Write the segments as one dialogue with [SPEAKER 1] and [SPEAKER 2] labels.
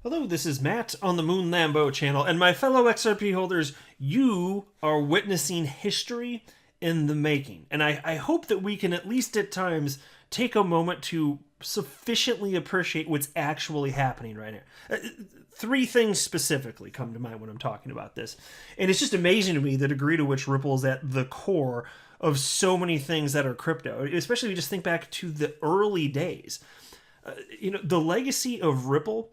[SPEAKER 1] Hello, this is Matt on the Moon Lambo channel, and my fellow XRP holders, you are witnessing history in the making. And I hope that we can at least at times take a moment to sufficiently appreciate what's actually happening right now. Three things specifically come to mind when I'm talking about this. And it's just amazing to me the degree to which Ripple is at the core of so many things that are crypto, especially if you just think back to the early days. The legacy of Ripple,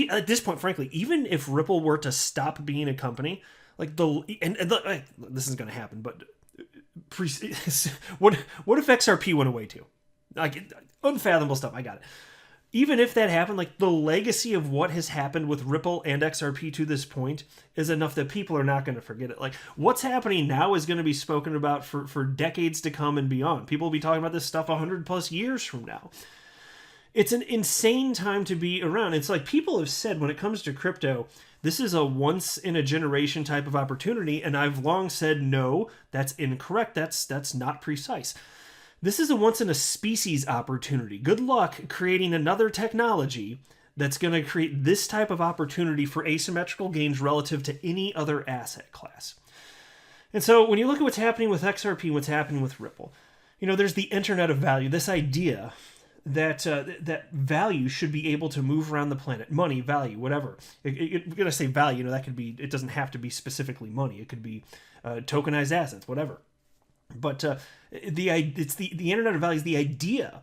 [SPEAKER 1] at this point, frankly, even if Ripple were to stop being a company, like this is going to happen, but what if XRP went away too? Like, unfathomable stuff. I got it. Even if that happened, like, the legacy of what has happened with Ripple and XRP to this point is enough that people are not going to forget it. Like, what's happening now is going to be spoken about for decades to come and beyond. People will be talking about this stuff 100 plus years from now. It's an insane time to be around. It's like people have said when it comes to crypto, this is a once in a generation type of opportunity. And I've long said, no, that's incorrect. That's not precise. This is a once in a species opportunity. Good luck creating another technology that's going to create this type of opportunity for asymmetrical gains relative to any other asset class. And so when you look at what's happening with XRP, what's happening with Ripple, there's the Internet of Value, this idea that that value should be able to move around the planet. Money, value, whatever. We're gonna say value. That could be. It doesn't have to be specifically money. It could be tokenized assets, whatever. But it's the Internet of Value is the idea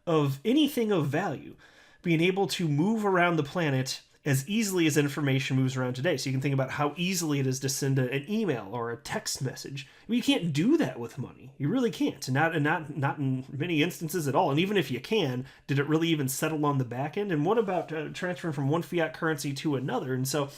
[SPEAKER 1] of anything of value being able to move around the planet as easily as information moves around today. So you can think about how easily it is to send an email or a text message. You can't do that with money. You really can't. Not in many instances at all. And even if you can, did it really even settle on the back end? And what about transferring from one fiat currency to another? And so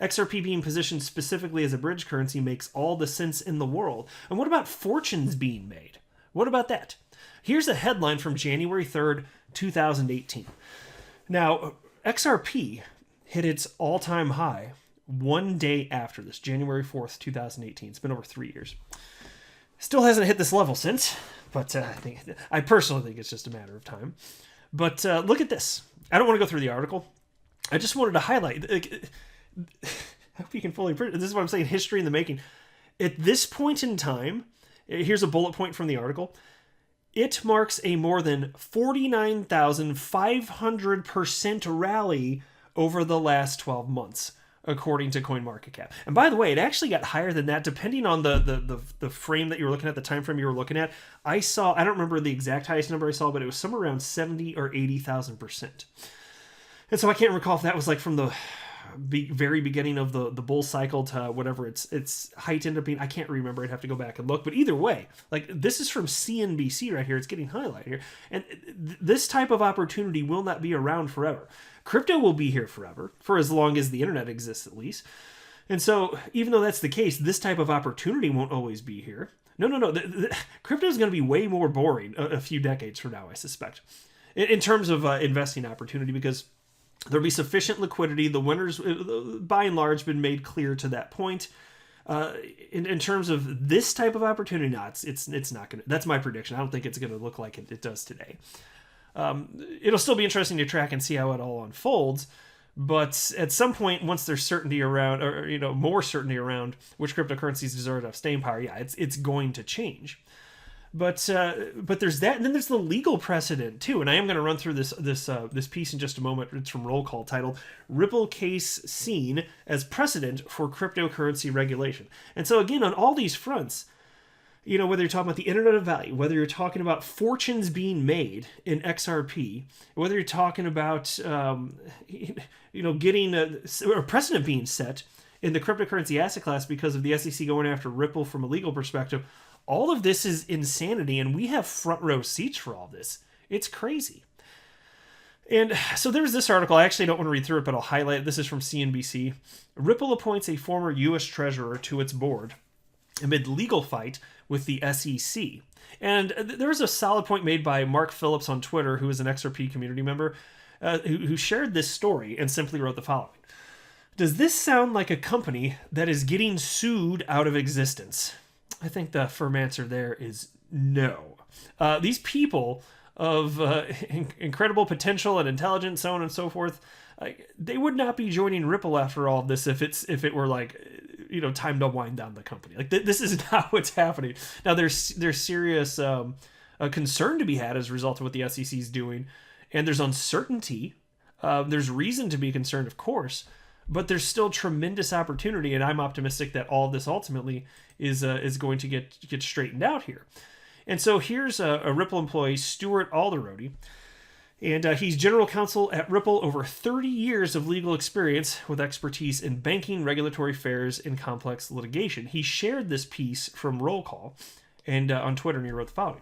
[SPEAKER 1] XRP being positioned specifically as a bridge currency makes all the sense in the world. And what about fortunes being made? What about that? Here's a headline from January 3rd, 2018. Now, XRP hit its all-time high one day after this, January 4th, 2018. It's been over 3 years. Still hasn't hit this level since, but I personally think it's just a matter of time. But look at this. I don't want to go through the article. I just wanted to highlight. I hope you can fully appreciate. This is what I'm saying, history in the making. At this point in time, here's a bullet point from the article. It marks a more than 49,500% rally over the last 12 months, according to CoinMarketCap. And by the way, it actually got higher than that, depending on the frame that you were looking at, the time frame you were looking at. I don't remember the exact highest number I saw, but it was somewhere around 70 or 80,000%. And so I can't recall if that was like from the very beginning of the bull cycle to whatever its height ended up being. I can't remember. I'd have to go back and look. But either way, like, this is from CNBC right here. It's getting highlighted here. And this type of opportunity will not be around forever. Crypto will be here forever, for as long as the internet exists at least. And so even though that's the case, this type of opportunity won't always be here. No. Crypto is going to be way more boring a few decades from now, I suspect, in terms of investing opportunity, because there'll be sufficient liquidity. The winners, by and large, been made clear to that point. In terms of this type of opportunity, no, it's not going to. That's my prediction. I don't think it's going to look like it does today. It'll still be interesting to track and see how it all unfolds. But at some point, once there's certainty around, or more certainty around which cryptocurrencies deserve to have staying power, yeah, it's going to change. But there's that, and then there's the legal precedent too. And I am going to run through this piece in just a moment. It's from Roll Call, titled "Ripple Case Seen as Precedent for Cryptocurrency Regulation." And so again, on all these fronts, whether you're talking about the Internet of Value, whether you're talking about fortunes being made in XRP, whether you're talking about getting a precedent being set in the cryptocurrency asset class because of the SEC going after Ripple from a legal perspective. All of this is insanity, and we have front row seats for all this. It's crazy. And so there's this article. I actually don't want to read through it, but I'll highlight it. This is from CNBC. Ripple appoints a former U.S. treasurer to its board amid legal fight with the SEC. And there was a solid point made by Mark Phillips on Twitter, who is an XRP community member, who shared this story and simply wrote the following. Does this sound like a company that is getting sued out of existence? I think the firm answer there is no. These people of incredible potential and intelligence, so on and so forth, They would not be joining Ripple after all of this if it were like, time to wind down the company. Like this is not what's happening. Now there's serious concern to be had as a result of what the SEC is doing, and there's uncertainty. There's reason to be concerned, of course, but there's still tremendous opportunity, and I'm optimistic that all of this ultimately is going to get straightened out here. And so here's a Ripple employee, Stuart Alderodi, and he's general counsel at Ripple, over 30 years of legal experience with expertise in banking, regulatory affairs, and complex litigation. He shared this piece from Roll Call and on Twitter, and he wrote the following.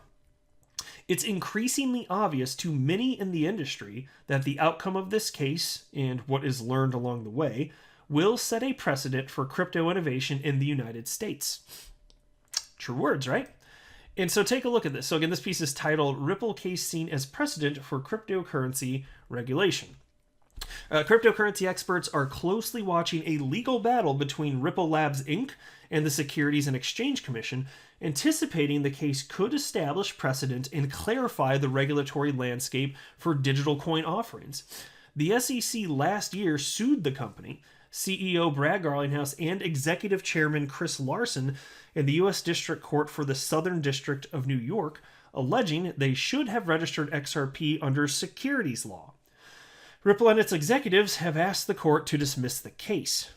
[SPEAKER 1] It's increasingly obvious to many in the industry that the outcome of this case, and what is learned along the way, will set a precedent for crypto innovation in the United States. True words, right? And so take a look at this. So again, this piece is titled Ripple Case Seen as Precedent for Cryptocurrency Regulation. Cryptocurrency experts are closely watching a legal battle between Ripple Labs Inc. and the Securities and Exchange Commission, anticipating the case could establish precedent and clarify the regulatory landscape for digital coin offerings. The SEC last year sued the company, CEO Brad Garlinghouse, and Executive Chairman Chris Larson in the U.S. District Court for the Southern District of New York, alleging they should have registered XRP under securities law. Ripple and its executives have asked the court to dismiss the case.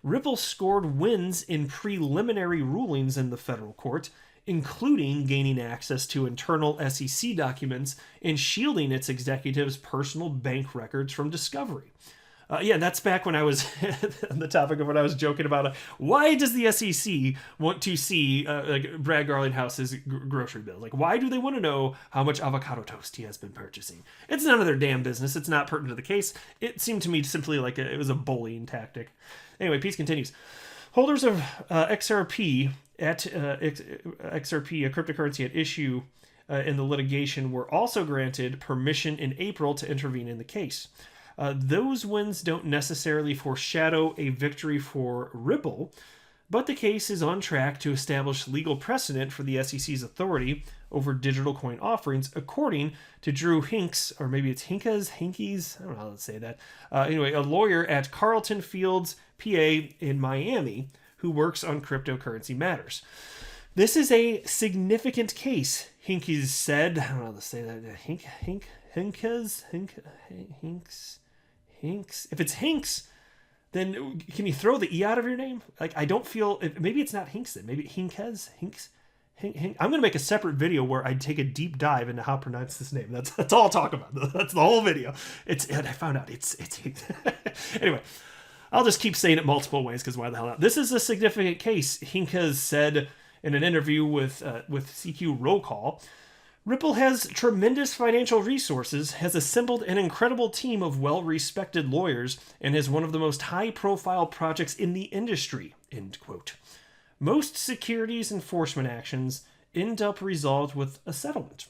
[SPEAKER 1] Ripple scored wins in preliminary rulings in the federal court, including gaining access to internal SEC documents and shielding its executives' personal bank records from discovery. That's back when I was on the topic of what I was joking about. Why does the SEC want to see Brad Garlinghouse's grocery bill? Like, why do they want to know how much avocado toast he has been purchasing? It's none of their damn business. It's not pertinent to the case. It seemed to me simply like it was a bullying tactic. Anyway, piece continues. Holders of XRP XRP, a cryptocurrency at issue in the litigation, were also granted permission in April to intervene in the case. Those wins don't necessarily foreshadow a victory for Ripple, but the case is on track to establish legal precedent for the SEC's authority over digital coin offerings, according to Drew Hinks, or maybe it's Hinkies, I don't know how to say that. Anyway, a lawyer at Carlton Fields, PA in Miami, who works on cryptocurrency matters. This is a significant case, Hinkies said. I don't know how to say that. Hinks. If it's Hinks, then can you throw the E out of your name? Like, I don't feel, maybe it's not Hinks then. Maybe Hinks. I'm going to make a separate video where I take a deep dive into how to pronounce this name. That's all I'll talk about. That's the whole video. And I found out it's anyway, I'll just keep saying it multiple ways because why the hell not? This is a significant case, Hinkas said in an interview with CQ Roll Call. Ripple has tremendous financial resources, has assembled an incredible team of well-respected lawyers, and has one of the most high-profile projects in the industry, end quote. Most securities enforcement actions end up resolved with a settlement.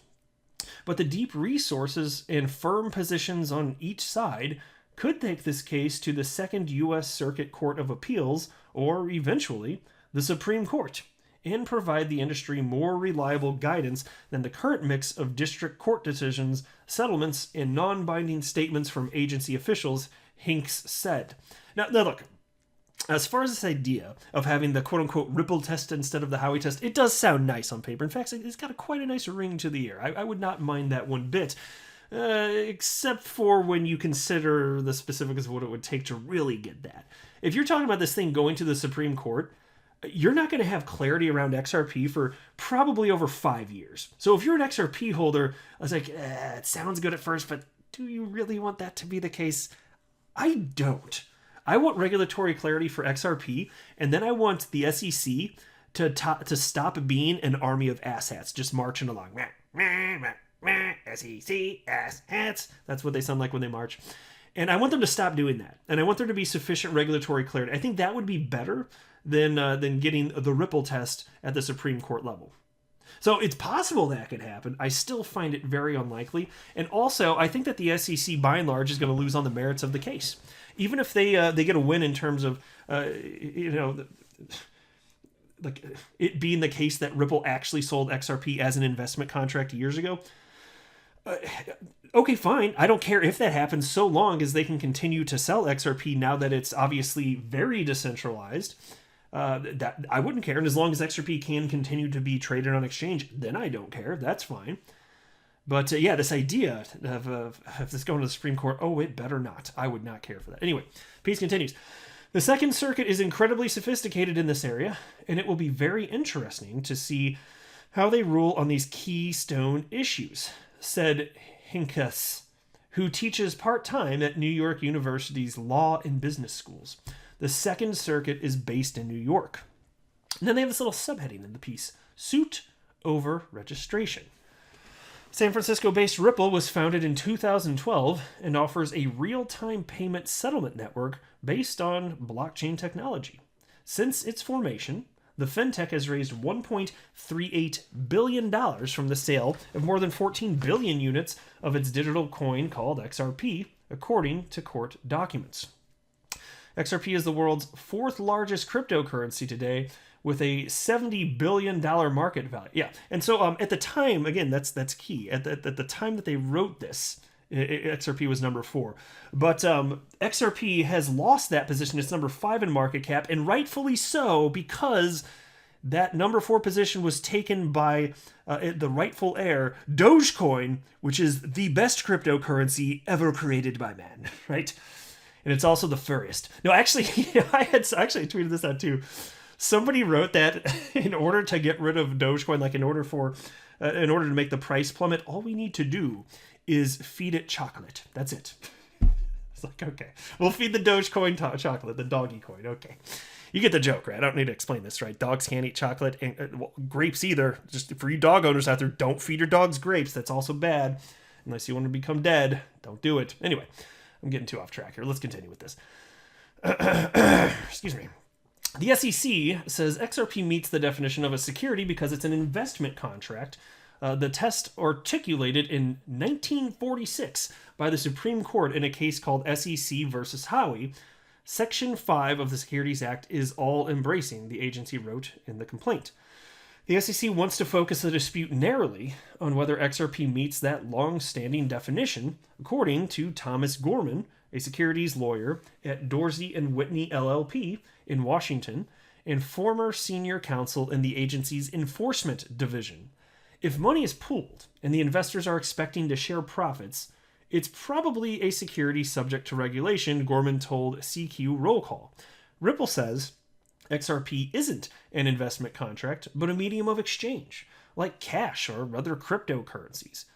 [SPEAKER 1] But the deep resources and firm positions on each side could take this case to the Second U.S. Circuit Court of Appeals, or eventually, the Supreme Court, and provide the industry more reliable guidance than the current mix of district court decisions, settlements, and non-binding statements from agency officials, Hinks said. Now look, as far as this idea of having the quote-unquote Ripple test instead of the Howey test, it does sound nice on paper. In fact, it's got quite a nice ring to the ear. I would not mind that one bit, except for when you consider the specifics of what it would take to really get that. If you're talking about this thing going to the Supreme Court, you're not going to have clarity around XRP for probably over 5 years. So if you're an XRP holder, I was like, it sounds good at first, but do you really want that to be the case? I don't. I want regulatory clarity for XRP, and then I want the SEC to stop being an army of asshats just marching along. SEC asshats. That's what they sound like when they march. And I want them to stop doing that. And I want there to be sufficient regulatory clarity. I think that would be better than getting the Ripple test at the Supreme Court level. So it's possible that could happen. I still find it very unlikely. And also, I think that the SEC, by and large, is going to lose on the merits of the case. Even if they get a win in terms of, like it being the case that Ripple actually sold XRP as an investment contract years ago, Okay, fine. I don't care if that happens so long as they can continue to sell XRP now that it's obviously very decentralized. That I wouldn't care. And as long as XRP can continue to be traded on exchange, then I don't care. That's fine. But yeah, this idea of this going to the Supreme Court, oh, it better not. I would not care for that. Anyway, piece continues. The Second Circuit is incredibly sophisticated in this area, and it will be very interesting to see how they rule on these keystone issues, said Hinckas, who teaches part-time at New York University's Law and Business Schools. The Second Circuit is based in New York. And then they have this little subheading in the piece, Suit over Registration. San Francisco-based Ripple was founded in 2012 and offers a real-time payment settlement network based on blockchain technology. Since its formation, the fintech has raised $1.38 billion from the sale of more than 14 billion units of its digital coin called XRP, according to court documents. XRP is the world's fourth largest cryptocurrency today, with a $70 billion market value. Yeah, and so at the time, again, that's key. At the time that they wrote this, XRP was number 4. But XRP has lost that position. It's number 5 in market cap, and rightfully so, because that number 4 position was taken by the rightful heir, Dogecoin, which is the best cryptocurrency ever created by man, right? And it's also the furriest. No, actually, I tweeted this out too. Somebody wrote that in order to get rid of Dogecoin, like in order to make the price plummet, all we need to do is feed it chocolate. That's it. It's like, okay, we'll feed the Dogecoin chocolate, the doggy coin. Okay. You get the joke, right? I don't need to explain this, right? Dogs can't eat chocolate, and grapes either. Just for you dog owners out there, don't feed your dogs grapes. That's also bad. Unless you want to become dead, don't do it. Anyway, I'm getting too off track here. Let's continue with this. Excuse me. The SEC says XRP meets the definition of a security because it's an investment contract. The test articulated in 1946 by the Supreme Court in a case called SEC versus Howey. Section 5 of the Securities Act is all-embracing, the agency wrote in the complaint. The SEC wants to focus the dispute narrowly on whether XRP meets that long-standing definition, according to Thomas Gorman, a securities lawyer at Dorsey and Whitney LLP in Washington, and former senior counsel in the agency's enforcement division. If money is pooled and the investors are expecting to share profits, it's probably a security subject to regulation, Gorman told CQ Roll Call. Ripple says XRP isn't an investment contract, but a medium of exchange, like cash or other cryptocurrencies.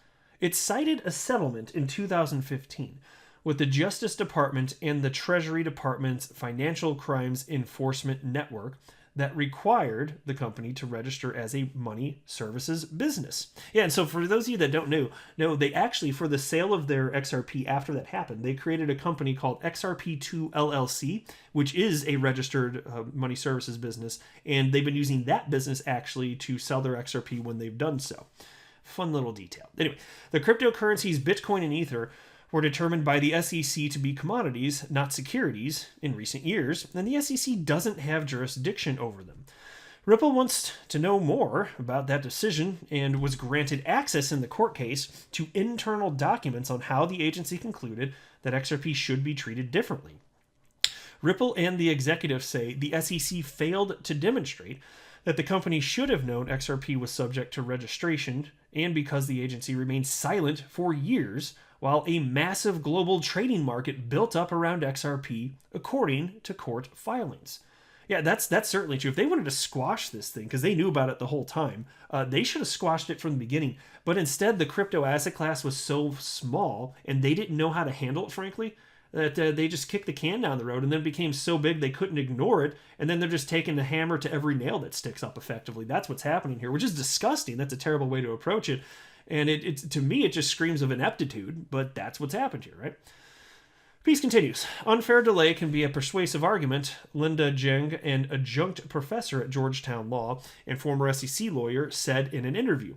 [SPEAKER 1] It cited a settlement in 2015 with the Justice Department and the Treasury Department's Financial Crimes Enforcement Network that required the company to register as a money services business. Yeah, and so for those of you that don't know, they actually, for the sale of their XRP after that happened, they created a company called XRP2 LLC, which is a registered money services business, and they've been using that business actually to sell their XRP when they've done so. Fun little detail. Anyway, the cryptocurrencies Bitcoin and Ether were determined by the SEC to be commodities, not securities, in recent years, and the SEC doesn't have jurisdiction over them. Ripple wants to know more about that decision and was granted access in the court case to internal documents on how the agency concluded that XRP should be treated differently. Ripple and the executives say the SEC failed to demonstrate that the company should have known XRP was subject to registration, and because the agency remained silent for years while a massive global trading market built up around XRP, according to court filings. Yeah, that's certainly true. If they wanted to squash this thing, because they knew about it the whole time, they should have squashed it from the beginning. But instead, the crypto asset class was so small, and they didn't know how to handle it, frankly, that they just kicked the can down the road, and then it became so big they couldn't ignore it, and then they're just taking the hammer to every nail that sticks up effectively. That's what's happening here, which is disgusting. That's a terrible way to approach it. And it to me, it just screams of ineptitude, but that's what's happened here, right? Piece continues. Unfair delay can be a persuasive argument, Linda Jeng, an adjunct professor at Georgetown Law and former SEC lawyer, said in an interview.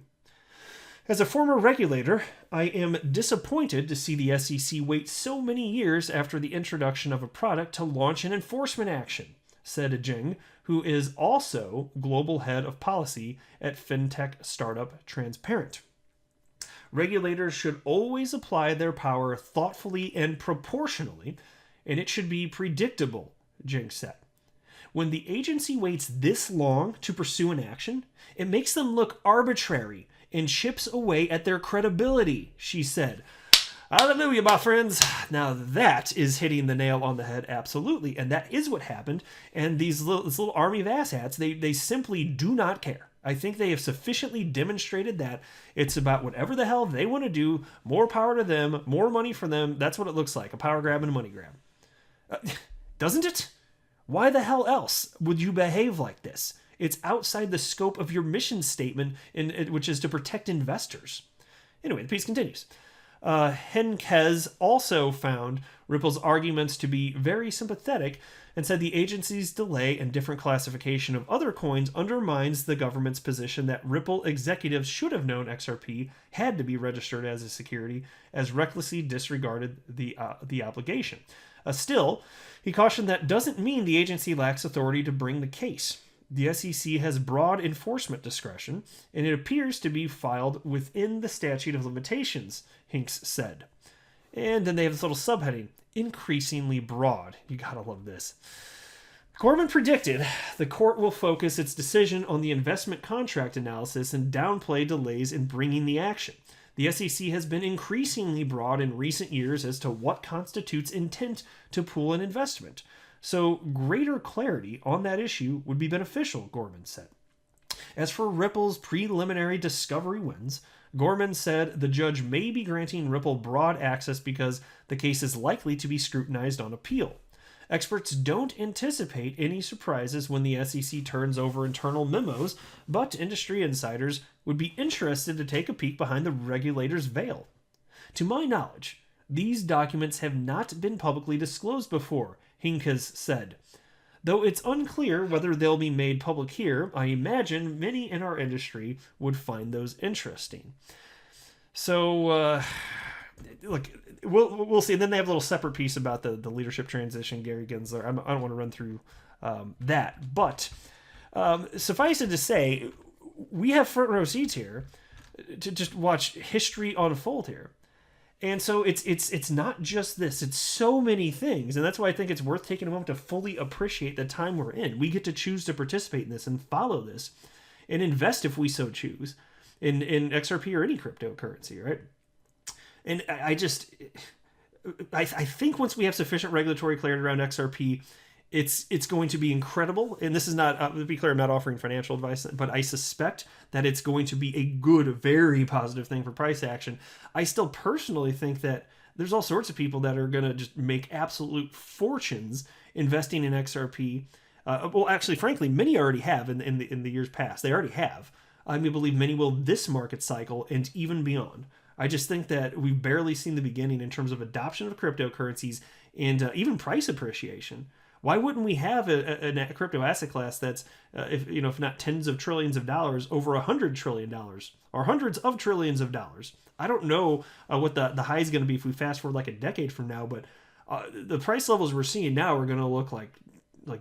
[SPEAKER 1] As a former regulator, I am disappointed to see the SEC wait so many years after the introduction of a product to launch an enforcement action, said Jeng, who is also global head of policy at fintech startup Transparent. Regulators should always apply their power thoughtfully and proportionally, and it should be predictable, Jinks said. When the agency waits this long to pursue an action, it makes them look arbitrary and chips away at their credibility, she said. Hallelujah, my friends. Now that is hitting the nail on the head, absolutely. And that is what happened. And this little army of asshats, they simply do not care. I think they have sufficiently demonstrated that it's about whatever the hell they want to do, more power to them, more money for them. That's what it looks like, a power grab and a money grab. Doesn't it? Why the hell else would you behave like this? It's outside the scope of your mission statement, which is to protect investors. Anyway, the piece continues. Henkes also found Ripple's arguments to be very sympathetic and said the agency's delay and different classification of other coins undermines the government's position that Ripple executives should have known XRP had to be registered as a security, as recklessly disregarded the obligation. Still, he cautioned that doesn't mean the agency lacks authority to bring the case. The SEC has broad enforcement discretion, and it appears to be filed within the statute of limitations, Hinks said. And then they have this little subheading, increasingly broad. You gotta love this. Gorman predicted the court will focus its decision on the investment contract analysis and downplay delays in bringing the action. The SEC has been increasingly broad in recent years as to what constitutes intent to pool an investment. So greater clarity on that issue would be beneficial, Gorman said. As for Ripple's preliminary discovery wins, Gorman said the judge may be granting Ripple broad access because the case is likely to be scrutinized on appeal. Experts don't anticipate any surprises when the SEC turns over internal memos, but industry insiders would be interested to take a peek behind the regulator's veil. To my knowledge, these documents have not been publicly disclosed before, Hinkes said. Though it's unclear whether they'll be made public here, I imagine many in our industry would find those interesting. So, look, we'll see. And then they have a little separate piece about the leadership transition, Gary Gensler. I don't want to run through that. But suffice it to say, we have front row seats here to just watch history unfold here. And so it's not just this, it's so many things. And that's why I think it's worth taking a moment to fully appreciate the time we're in. We get to choose to participate in this and follow this and invest if we so choose in XRP or any cryptocurrency, right? And I think once we have sufficient regulatory clarity around XRP, it's going to be incredible. And this is not, to be clear, I'm not offering financial advice, but I suspect that it's going to be a good, very positive thing for price action. I still personally think that there's all sorts of people that are going to just make absolute fortunes investing in XRP. Well, actually, frankly, many already have in the years past. They already have. I believe many will this market cycle and even beyond. I just think that we've barely seen the beginning in terms of adoption of cryptocurrencies and even price appreciation. Why wouldn't we have a crypto asset class that's, if not tens of trillions of dollars, over $100 trillion or hundreds of trillions of dollars? I don't know what the high is going to be if we fast forward like a decade from now, but the price levels we're seeing now are going to look like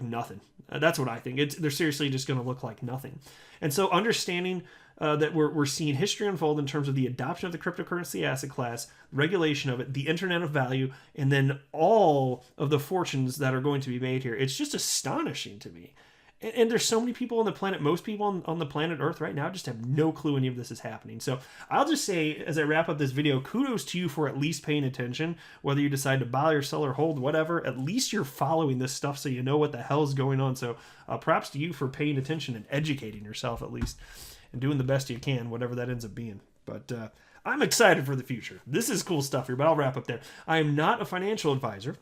[SPEAKER 1] nothing. That's what I think. They're seriously just going to look like nothing. And so understanding that we're seeing history unfold in terms of the adoption of the cryptocurrency asset class, regulation of it, the internet of value, and then all of the fortunes that are going to be made here. It's just astonishing to me. And there's so many people on the planet, most people on the planet Earth right now just have no clue any of this is happening. So I'll just say, as I wrap up this video, kudos to you for at least paying attention. Whether you decide to buy or sell or hold, whatever, at least you're following this stuff so you know what the hell is going on. So props to you for paying attention and educating yourself at least, and doing the best you can, whatever that ends up being. But I'm excited for the future. This is cool stuff here, but I'll wrap up there. I am not a financial advisor.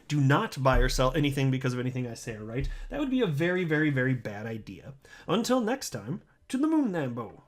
[SPEAKER 1] Do not buy or sell anything because of anything I say or write. That would be a very, very, very bad idea. Until next time, to the moon, Lambo.